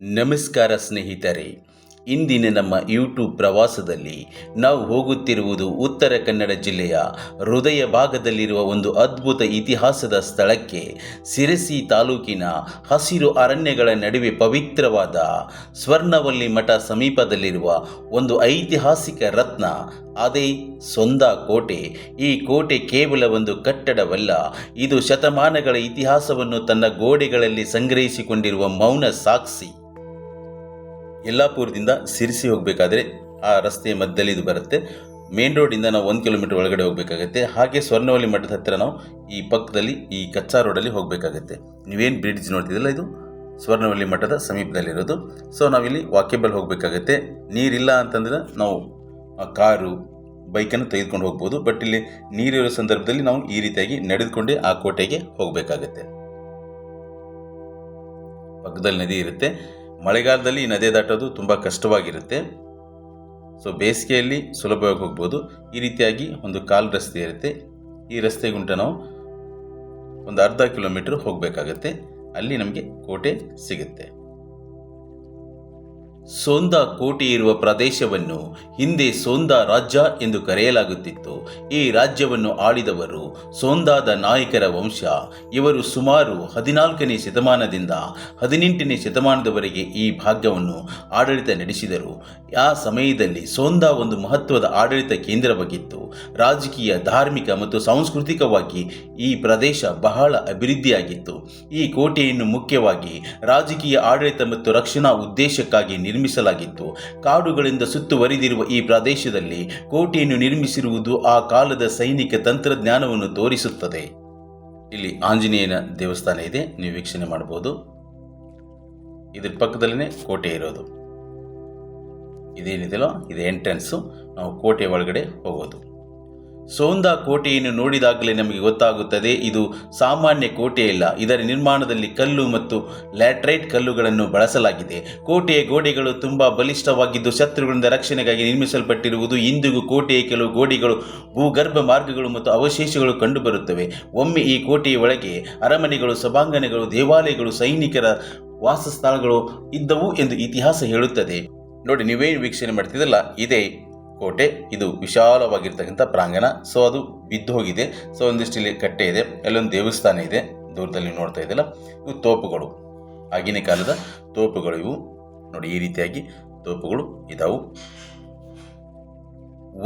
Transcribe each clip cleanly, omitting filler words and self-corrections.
ನಮಸ್ಕಾರ ಸ್ನೇಹಿತರೆ. ಇಂದಿನ ನಮ್ಮ ಯೂಟ್ಯೂಬ್ ಪ್ರವಾಸದಲ್ಲಿ ನಾವು ಹೋಗುತ್ತಿರುವುದು ಉತ್ತರ ಕನ್ನಡ ಜಿಲ್ಲೆಯ ಹೃದಯ ಭಾಗದಲ್ಲಿರುವ ಒಂದು ಅದ್ಭುತ ಇತಿಹಾಸದ ಸ್ಥಳಕ್ಕೆ. ಶಿರಸಿ ತಾಲೂಕಿನ ಹಸಿರು ಅರಣ್ಯಗಳ ನಡುವೆ ಪವಿತ್ರವಾದ ಸ್ವರ್ಣವಲ್ಲಿ ಮಠ ಸಮೀಪದಲ್ಲಿರುವ ಒಂದು ಐತಿಹಾಸಿಕ ರತ್ನ, ಅದೇ ಸೊಂದಾ ಕೋಟೆ. ಈ ಕೋಟೆ ಕೇವಲ ಒಂದು ಕಟ್ಟಡವಲ್ಲ, ಇದು ಶತಮಾನಗಳ ಇತಿಹಾಸವನ್ನು ತನ್ನ ಗೋಡೆಗಳಲ್ಲಿ ಸಂಗ್ರಹಿಸಿಕೊಂಡಿರುವ ಮೌನ ಸಾಕ್ಷಿ. ಯಲ್ಲಾಪುರದಿಂದ ಶಿರಸಿ ಹೋಗಬೇಕಾದ್ರೆ ಆ ರಸ್ತೆಯ ಮಧ್ಯದಲ್ಲಿ ಇದು ಬರುತ್ತೆ. ಮೇನ್ ರೋಡಿಂದ ನಾವು 1 ಕಿಲೋಮೀಟರ್ ಒಳಗಡೆ ಹೋಗಬೇಕಾಗುತ್ತೆ. ಹಾಗೆ ಸ್ವರ್ಣವಲ್ಲಿ ಮಠದ ಹತ್ತಿರ ನಾವು ಈ ಪಕ್ಕದಲ್ಲಿ ಈ ಕಚ್ಚಾ ರೋಡಲ್ಲಿ ಹೋಗಬೇಕಾಗುತ್ತೆ. ನೀವೇನು ಬ್ರಿಡ್ಜ್ ನೋಡ್ತಿದ್ದಿಲ್ಲ, ಇದು ಸ್ವರ್ಣವಲ್ಲಿ ಮಠದ ಸಮೀಪದಲ್ಲಿರೋದು. ಸೊ ನಾವಿಲ್ಲಿ ವಾಕೇಬಲ್ ಹೋಗಬೇಕಾಗುತ್ತೆ. ನೀರಿಲ್ಲ ಅಂತಂದರೆ ನಾವು ಕಾರು ಬೈಕನ್ನು ತೆಗೆದುಕೊಂಡು ಹೋಗ್ಬೋದು. ಬಟ್ ಇಲ್ಲಿ ನೀರಿರೋ ಸಂದರ್ಭದಲ್ಲಿ ನಾವು ಈ ರೀತಿಯಾಗಿ ನಡೆದುಕೊಂಡೇ ಆ ಕೋಟೆಗೆ ಹೋಗಬೇಕಾಗುತ್ತೆ. ಪಕ್ಕದಲ್ಲಿ ನದಿ ಇರುತ್ತೆ. ಮಳೆಗಾಲದಲ್ಲಿ ಈ ನದಿ ದಾಟೋದು ತುಂಬ ಕಷ್ಟವಾಗಿರುತ್ತೆ. ಸೊ ಬೇಸಿಗೆಯಲ್ಲಿ ಸುಲಭವಾಗಿ ಹೋಗ್ಬೋದು. ಈ ರೀತಿಯಾಗಿ ಒಂದು ಕಾಲು ರಸ್ತೆ ಇರುತ್ತೆ. ಈ ರಸ್ತೆಗುಂಟ ನಾವು ಒಂದು ಅರ್ಧ ಕಿಲೋಮೀಟರ್ ಹೋಗಬೇಕಾಗತ್ತೆ. ಅಲ್ಲಿ ನಮಗೆ ಕೋಟೆ ಸಿಗುತ್ತೆ. ಸೋಂದಾ ಕೋಟೆ ಇರುವ ಪ್ರದೇಶವನ್ನು ಹಿಂದೆ ಸೋಂದಾ ರಾಜ್ಯ ಎಂದು ಕರೆಯಲಾಗುತ್ತಿತ್ತು. ಈ ರಾಜ್ಯವನ್ನು ಆಳಿದವರು ಸೋಂದಾದ ನಾಯಕರ ವಂಶ. ಇವರು ಸುಮಾರು 14ನೇ ಶತಮಾನದಿಂದ 18ನೇ ಶತಮಾನದವರೆಗೆ ಈ ಭಾಗವನ್ನು ಆಡಳಿತ ನಡೆಸಿದರು. ಆ ಸಮಯದಲ್ಲಿ ಸೋಂದಾ ಒಂದು ಮಹತ್ವದ ಆಡಳಿತ ಕೇಂದ್ರವಾಗಿತ್ತು. ರಾಜಕೀಯ, ಧಾರ್ಮಿಕ ಮತ್ತು ಸಾಂಸ್ಕೃತಿಕವಾಗಿ ಈ ಪ್ರದೇಶ ಬಹಳ ಅಭಿವೃದ್ಧಿಯಾಗಿತ್ತು. ಈ ಕೋಟೆಯನ್ನು ಮುಖ್ಯವಾಗಿ ರಾಜಕೀಯ ಆಡಳಿತ ಮತ್ತು ರಕ್ಷಣಾ ಉದ್ದೇಶಕ್ಕಾಗಿ ನಿರ್ಮಿಸಲಾಗಿತ್ತು. ಕಾಡುಗಳಿಂದ ಸುತ್ತುವರಿದಿರುವ ಈ ಪ್ರದೇಶದಲ್ಲಿ ಕೋಟೆಯನ್ನು ನಿರ್ಮಿಸಿರುವುದು ಆ ಕಾಲದ ಸೈನಿಕ ತಂತ್ರಜ್ಞಾನವನ್ನು ತೋರಿಸುತ್ತದೆ. ಇಲ್ಲಿ ಆಂಜನೇಯನ ದೇವಸ್ಥಾನ ಇದೆ, ನೀವು ವೀಕ್ಷಣೆ ಮಾಡಬಹುದು. ಇದ್ರ ಪಕ್ಕದಲ್ಲೇ ಕೋಟೆ ಇರೋದು. ಇದೇನಿದೆಯೋ ಇದು ಎಂಟ್ರೆನ್ಸು. ನಾವು ಕೋಟೆ ಒಳಗಡೆ ಹೋಗೋದು. ಸೋಂದಾ ಕೋಟೆಯನ್ನು ನೋಡಿದಾಗಲೇ ನಮಗೆ ಗೊತ್ತಾಗುತ್ತದೆ ಇದು ಸಾಮಾನ್ಯ ಕೋಟೆಯಲ್ಲ. ಇದರ ನಿರ್ಮಾಣದಲ್ಲಿ ಕಲ್ಲು ಮತ್ತು ಲ್ಯಾಟ್ರೈಟ್ ಕಲ್ಲುಗಳನ್ನು ಬಳಸಲಾಗಿದೆ. ಕೋಟೆಯ ಗೋಡೆಗಳು ತುಂಬ ಬಲಿಷ್ಠವಾಗಿದ್ದು ಶತ್ರುಗಳಿಂದ ರಕ್ಷಣೆಗಾಗಿ ನಿರ್ಮಿಸಲ್ಪಟ್ಟಿರುವುದು. ಇಂದಿಗೂ ಕೋಟೆಯ ಕೆಲವು ಗೋಡೆಗಳು, ಭೂಗರ್ಭ ಮಾರ್ಗಗಳು ಮತ್ತು ಅವಶೇಷಗಳು ಕಂಡುಬರುತ್ತವೆ. ಒಮ್ಮೆ ಈ ಕೋಟೆಯ ಒಳಗೆ ಅರಮನೆಗಳು, ಸಭಾಂಗಣಗಳು, ದೇವಾಲಯಗಳು, ಸೈನಿಕರ ವಾಸಸ್ಥಳಗಳು ಇದ್ದವು ಎಂದು ಇತಿಹಾಸ ಹೇಳುತ್ತದೆ. ನೋಡಿ, ನೀವೇನು ವೀಕ್ಷಣೆ ಮಾಡ್ತಿದ್ದಲ್ಲ, ಇದೇ ಕೋಟೆ. ಇದು ವಿಶಾಲವಾಗಿರ್ತಕ್ಕಂಥ ಪ್ರಾಂಗಣ. ಸೊ ಅದು ಬಿದ್ದು ಹೋಗಿದೆ. ಸೊ ಒಂದಿಷ್ಟು ಇಲ್ಲಿ ಕಟ್ಟೆ ಇದೆ, ಅಲ್ಲೊಂದು ದೇವಸ್ಥಾನ ಇದೆ ದೂರದಲ್ಲಿ ನೋಡ್ತಾ ಇದ್ದಲ್ಲ. ಇವು ತೋಪುಗಳು, ಆಗಿನ ಕಾಲದ ತೋಪುಗಳು ಇವು. ನೋಡಿ, ಈ ರೀತಿಯಾಗಿ ತೋಪುಗಳು ಇದಾವು.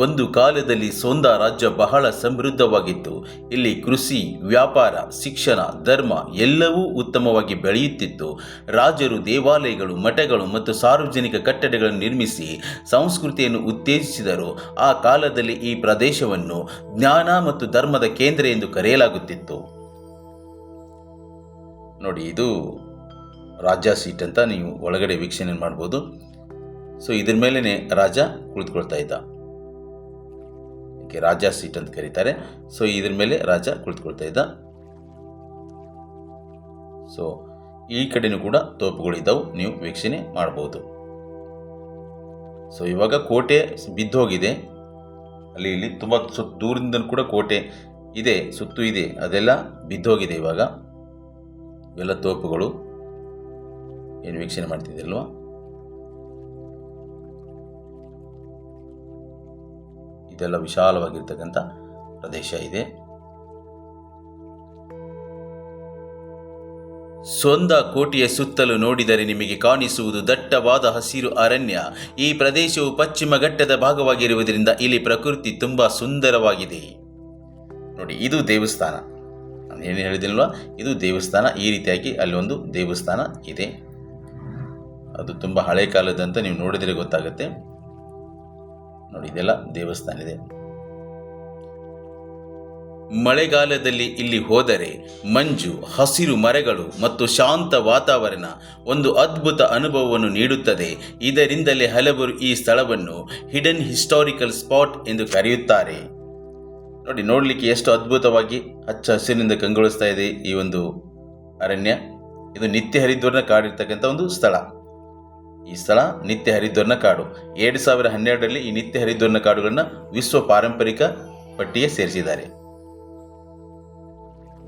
ಒಂದು ಕಾಲದಲ್ಲಿ ಸೋಂದಾ ರಾಜ್ಯ ಬಹಳ ಸಮೃದ್ಧವಾಗಿತ್ತು. ಇಲ್ಲಿ ಕೃಷಿ, ವ್ಯಾಪಾರ, ಶಿಕ್ಷಣ, ಧರ್ಮ ಎಲ್ಲವೂ ಉತ್ತಮವಾಗಿ ಬೆಳೆಯುತ್ತಿತ್ತು. ರಾಜರು ದೇವಾಲಯಗಳು, ಮಠಗಳು ಮತ್ತು ಸಾರ್ವಜನಿಕ ಕಟ್ಟಡಗಳನ್ನು ನಿರ್ಮಿಸಿ ಸಂಸ್ಕೃತಿಯನ್ನು ಉತ್ತೇಜಿಸಿದರು. ಆ ಕಾಲದಲ್ಲಿ ಈ ಪ್ರದೇಶವನ್ನು ಜ್ಞಾನ ಮತ್ತು ಧರ್ಮದ ಕೇಂದ್ರ ಎಂದು ಕರೆಯಲಾಗುತ್ತಿತ್ತು. ನೋಡಿ, ಇದು ರಾಜ ಸೀಟ್ ಅಂತ ನೀವು ಒಳಗಡೆ ವೀಕ್ಷಣೆ ಮಾಡ್ಬೋದು. ಸೊ ಇದ್ರ ಮೇಲೇ ರಾಜ ಕುಳಿತುಕೊಳ್ತಾ ಇದ್ದ. ರಾಜ ಸೀಟ್ ಅಂತ ಕರೀತಾರೆ. ಸೊ ಇದ್ರ ಮೇಲೆ ರಾಜ ಕುಳಿತುಕೊಳ್ತಾ ಇದ್ದ. ಸೊ ಈ ಕಡೆನೂ ಕೂಡ ತೋಪುಗಳಿದ್ದಾವೆ, ನೀವು ವೀಕ್ಷಣೆ ಮಾಡಬಹುದು. ಸೊ ಇವಾಗ ಕೋಟೆ ಬಿದ್ದೋಗಿದೆ. ಅಲ್ಲಿ ಇಲ್ಲಿ ತುಂಬ ದೂರದಿಂದ ಕೂಡ ಕೋಟೆ ಇದೆ, ಸುತ್ತು ಇದೆ, ಅದೆಲ್ಲ ಬಿದ್ದೋಗಿದೆ. ಇವಾಗ ಇವೆಲ್ಲ ತೋಪುಗಳು ಏನು ವೀಕ್ಷಣೆ ಮಾಡ್ತಿದ್ದಲ್ವಾ. ಇದೆಲ್ಲ ವಿಶಾಲವಾಗಿರ್ತಕ್ಕಂಥ ಪ್ರದೇಶ ಇದೆ. ಸೋಂದಾ ಕೋಟೆಯ ಸುತ್ತಲೂ ನೋಡಿದರೆ ನಿಮಗೆ ಕಾಣಿಸುವುದು ದಟ್ಟವಾದ ಹಸಿರು ಅರಣ್ಯ. ಈ ಪ್ರದೇಶವು ಪಶ್ಚಿಮ ಘಟ್ಟದ ಭಾಗವಾಗಿರುವುದರಿಂದ ಇಲ್ಲಿ ಪ್ರಕೃತಿ ತುಂಬ ಸುಂದರವಾಗಿದೆ. ನೋಡಿ, ಇದು ದೇವಸ್ಥಾನ. ನಾನು ಏನು ಹೇಳಿದಿಲ್ವಾ, ಇದು ದೇವಸ್ಥಾನ. ಈ ರೀತಿಯಾಗಿ ಅಲ್ಲೊಂದು ದೇವಸ್ಥಾನ ಇದೆ. ಅದು ತುಂಬ ಹಳೆ ಕಾಲದಂತ ನೀವು ನೋಡಿದರೆ ಗೊತ್ತಾಗುತ್ತೆ. ನೋಡಿ, ಇದೆಲ್ಲ ದೇವಸ್ಥಾನ ಇದೆ. ಮಳೆಗಾಲದಲ್ಲಿ ಇಲ್ಲಿ ಹೋದರೆ ಮಂಜು, ಹಸಿರು ಮರಗಳು ಮತ್ತು ಶಾಂತ ವಾತಾವರಣ ಒಂದು ಅದ್ಭುತ ಅನುಭವವನ್ನು ನೀಡುತ್ತದೆ. ಇದರಿಂದಲೇ ಹಲವರು ಈ ಸ್ಥಳವನ್ನು ಹಿಡನ್ ಹಿಸ್ಟಾರಿಕಲ್ ಸ್ಪಾಟ್ ಎಂದು ಕರೆಯುತ್ತಾರೆ. ನೋಡಿ, ನೋಡಲಿಕ್ಕೆ ಎಷ್ಟು ಅದ್ಭುತವಾಗಿ ಹಚ್ಚ ಹಸಿರಿನಿಂದ ಕಂಗೊಳಿಸ್ತಾ ಇದೆ ಈ ಒಂದು ಅರಣ್ಯ. ಇದು ನಿತ್ಯ ಹರಿದ್ವರ್ಣ ಕಾಡಿರ್ತಕ್ಕಂಥ ಒಂದು ಸ್ಥಳ. ಈ ಸ್ಥಳ ನಿತ್ಯ ಹರಿದ್ವರ್ಣ ಕಾಡು. 2012ರಲ್ಲಿ ಈ ನಿತ್ಯ ಹರಿದ್ವರ್ಣ ಕಾಡುಗಳನ್ನ ವಿಶ್ವ ಪಾರಂಪರಿಕ ಪಟ್ಟಿಗೆ ಸೇರಿಸಿದ್ದಾರೆ.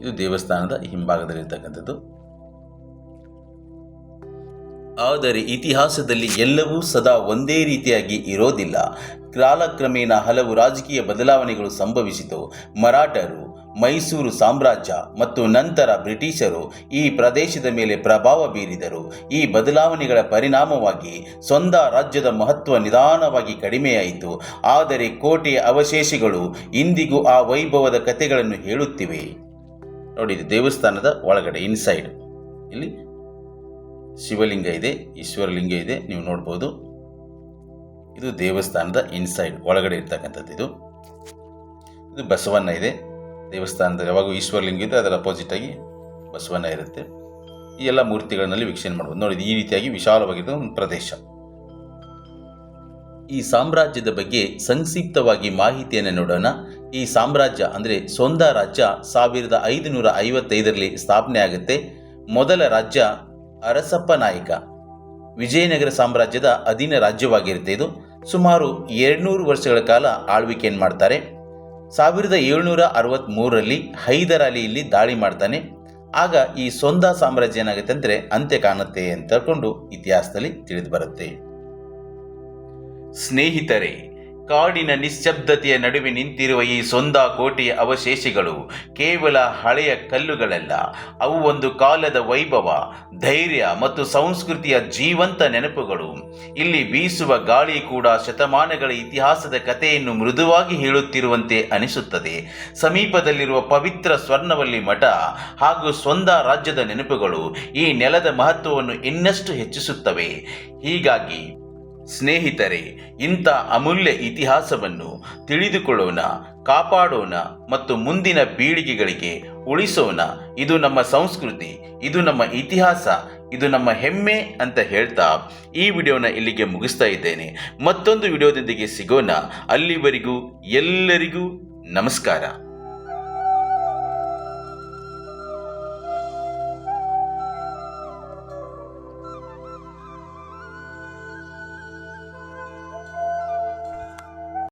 ಇದು ದೇವಸ್ಥಾನದ ಹಿಂಭಾಗದಲ್ಲಿರ್ತಕ್ಕಂಥದ್ದು. ಆದರೆ ಇತಿಹಾಸದಲ್ಲಿ ಎಲ್ಲವೂ ಸದಾ ಒಂದೇ ರೀತಿಯಾಗಿ ಇರೋದಿಲ್ಲ. ಕಾಲಕ್ರಮೇಣ ಹಲವು ರಾಜಕೀಯ ಬದಲಾವಣೆಗಳು ಸಂಭವಿಸಿತು. ಮರಾಠರು, ಮೈಸೂರು ಸಾಮ್ರಾಜ್ಯ ಮತ್ತು ನಂತರ ಬ್ರಿಟಿಷರು ಈ ಪ್ರದೇಶದ ಮೇಲೆ ಪ್ರಭಾವ ಬೀರಿದರು. ಈ ಬದಲಾವಣೆಗಳ ಪರಿಣಾಮವಾಗಿ ಸೊಂದಾ ರಾಜ್ಯದ ಮಹತ್ವ ನಿಧಾನವಾಗಿ ಕಡಿಮೆಯಾಯಿತು. ಆದರೆ ಕೋಟೆಯ ಅವಶೇಷಗಳು ಇಂದಿಗೂ ಆ ವೈಭವದ ಕಥೆಗಳನ್ನು ಹೇಳುತ್ತಿವೆ. ನೋಡಿ, ಇದು ದೇವಸ್ಥಾನದ ಒಳಗಡೆ ಇನ್ಸೈಡ್. ಇಲ್ಲಿ ಶಿವಲಿಂಗ ಇದೆ, ಈಶ್ವರಲಿಂಗ ಇದೆ, ನೀವು ನೋಡ್ಬೋದು. ಇದು ದೇವಸ್ಥಾನದ ಇನ್ಸೈಡ್ ಒಳಗಡೆ ಇರ್ತಕ್ಕಂಥದ್ದು. ಇದು ಬಸವಣ್ಣ ಇದೆ ದೇವಸ್ಥಾನದ. ಯಾವಾಗೂ ಈಶ್ವರಲಿಂಗ ಇದೆ, ಅದರ ಅಪೋಸಿಟ್ ಆಗಿ ಬಸವಣ್ಣ ಇರುತ್ತೆ. ಈ ಎಲ್ಲ ಮೂರ್ತಿಗಳಲ್ಲಿ ವೀಕ್ಷಣೆ ಮಾಡ್ಬೋದು. ನೋಡಿ, ಈ ರೀತಿಯಾಗಿ ವಿಶಾಲವಾಗಿರೋ ಒಂದು ಪ್ರದೇಶ. ಈ ಸಾಮ್ರಾಜ್ಯದ ಬಗ್ಗೆ ಸಂಕ್ಷಿಪ್ತವಾಗಿ ಮಾಹಿತಿಯನ್ನು ನೋಡೋಣ. ಈ ಸಾಮ್ರಾಜ್ಯ ಅಂದರೆ ಸೊಂದಾ ರಾಜ್ಯ 1555ರಲ್ಲಿ ಸ್ಥಾಪನೆ ಆಗುತ್ತೆ. ಮೊದಲ ರಾಜ್ಯ ಅರಸಪ್ಪ ನಾಯಕ ವಿಜಯನಗರ ಸಾಮ್ರಾಜ್ಯದ ಅಧೀನ ರಾಜ್ಯವಾಗಿರುತ್ತೆ. ಇದು ಸುಮಾರು 200 ವರ್ಷಗಳ ಕಾಲ ಆಳ್ವಿಕೆಯನ್ನು ಮಾಡ್ತಾರೆ. 1763ರಲ್ಲಿ ಹೈದರ್ ಅಲಿ ಇಲ್ಲಿ ದಾಳಿ ಮಾಡ್ತಾನೆ. ಆಗ ಈ ಸೊಂದಾ ಸಾಮ್ರಾಜ್ಯ ಏನಾಗುತ್ತೆ ಅಂದರೆ ಅಂತ್ಯ ಕಾಣುತ್ತೆ ಅಂತ ಹೇಳ್ಕೊಂಡು ಇತಿಹಾಸದಲ್ಲಿ ತಿಳಿದು ಬರುತ್ತೆ. ಸ್ನೇಹಿತರೆ, ಕಾಡಿನ ನಿಶ್ಶಬ್ದತೆಯ ನಡುವೆ ನಿಂತಿರುವ ಈ ಸೊಂದಾ ಕೋಟೆಯ ಅವಶೇಷಗಳು ಕೇವಲ ಹಳೆಯ ಕಲ್ಲುಗಳಲ್ಲ. ಅವು ಒಂದು ಕಾಲದ ವೈಭವ, ಧೈರ್ಯ ಮತ್ತು ಸಂಸ್ಕೃತಿಯ ಜೀವಂತ ನೆನಪುಗಳು. ಇಲ್ಲಿ ಬೀಸುವ ಗಾಳಿ ಕೂಡ ಶತಮಾನಗಳ ಇತಿಹಾಸದ ಕಥೆಯನ್ನು ಮೃದುವಾಗಿ ಹೇಳುತ್ತಿರುವಂತೆ ಅನಿಸುತ್ತದೆ. ಸಮೀಪದಲ್ಲಿರುವ ಪವಿತ್ರ ಸ್ವರ್ಣವಲ್ಲಿ ಮಠ ಹಾಗೂ ಸೊಂದಾ ರಾಜ್ಯದ ನೆನಪುಗಳು ಈ ನೆಲದ ಮಹತ್ವವನ್ನು ಇನ್ನಷ್ಟು ಹೆಚ್ಚಿಸುತ್ತವೆ. ಹೀಗಾಗಿ ಸ್ನೇಹಿತರೆ, ಇಂಥ ಅಮೂಲ್ಯ ಇತಿಹಾಸವನ್ನು ತಿಳಿದುಕೊಳ್ಳೋಣ, ಕಾಪಾಡೋಣ ಮತ್ತು ಮುಂದಿನ ಪೀಳಿಗೆಗಳಿಗೆ ಉಳಿಸೋಣ. ಇದು ನಮ್ಮ ಸಂಸ್ಕೃತಿ, ಇದು ನಮ್ಮ ಇತಿಹಾಸ, ಇದು ನಮ್ಮ ಹೆಮ್ಮೆ ಅಂತ ಹೇಳ್ತಾ ಈ ವಿಡಿಯೋನ ಇಲ್ಲಿಗೆ ಮುಗಿಸ್ತಾ ಇದ್ದೇನೆ. ಮತ್ತೊಂದು ವಿಡಿಯೋದೊಂದಿಗೆ ಸಿಗೋಣ. ಅಲ್ಲಿವರೆಗೂ ಎಲ್ಲರಿಗೂ ನಮಸ್ಕಾರ.